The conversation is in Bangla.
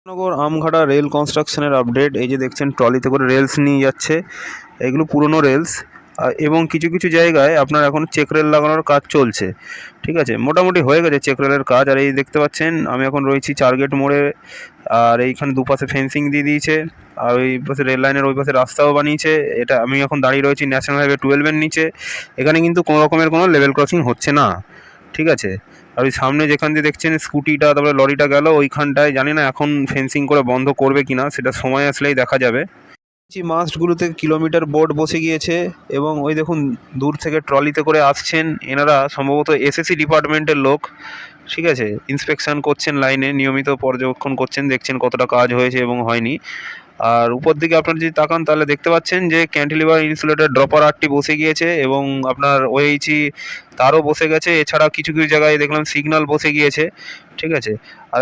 নগর আমঘাটা রেল কনস্ট্রাকশনের আপডেট। এই যে দেখছেন ট্রলিতে করে রেলস নিয়ে যাচ্ছে, এগুলো পুরনো রেলস। এবং কিছু কিছু জায়গায় আপনার এখন চেক রেল লাগানোর কাজ চলছে। ঠিক আছে, মোটামুটি হয়ে গেছে চেক রেলের কাজ। আর এই দেখতে পাচ্ছেন আমি এখন রয়েছি চারগেট মোড়ে। আর এইখানে দুপাশে ফেন্সিং দিয়ে দিয়েছে, আর ওই পাশে রেল লাইনের ওই পাশে রাস্তাও বানিয়েছে। এটা আমি এখন দাঁড়িয়ে রয়েছি ন্যাশনাল হাইওয়ে 12-এর নিচে। এখানে কিন্তু কোনো রকমের কোনো লেভেল ক্রসিং হচ্ছে না। ঠিক আছে, আর ওই সামনে যেখান দিয়ে দেখছেন স্কুটিটা তারপরে লরিটা গেল, ওইখানটায় জানি না এখন ফেন্সিং করে বন্ধ করবে কিনা, সেটা সময় আসলেই দেখা যাবে। মাস্টগুলোতে কিলোমিটার বোর্ড বসে গিয়েছে, এবং ওই দেখুন দূর থেকে ট্রলিতে করে আসছেন এনারা, সম্ভবত এসএসসি ডিপার্টমেন্টের লোক। ঠিক আছে, ইন্সপেকশন করছেন, লাইনে নিয়মিত পর্যবেক্ষণ করছেন, দেখছেন কতটা কাজ হয়েছে এবং হয়নি। আর উপর দিকে আপনারা যদি তাকান তাহলে দেখতে পাচ্ছেন যে ক্যান্টিলিভার ইনসুলেটর ড্রপার আরটি বসে গিয়েছে, এবং আপনার ওএইচই তারও বসে গেছে। এছাড়া কিছু কিছু জায়গায় দেখলাম সিগন্যাল বসে গিয়েছে। ঠিক আছে, আর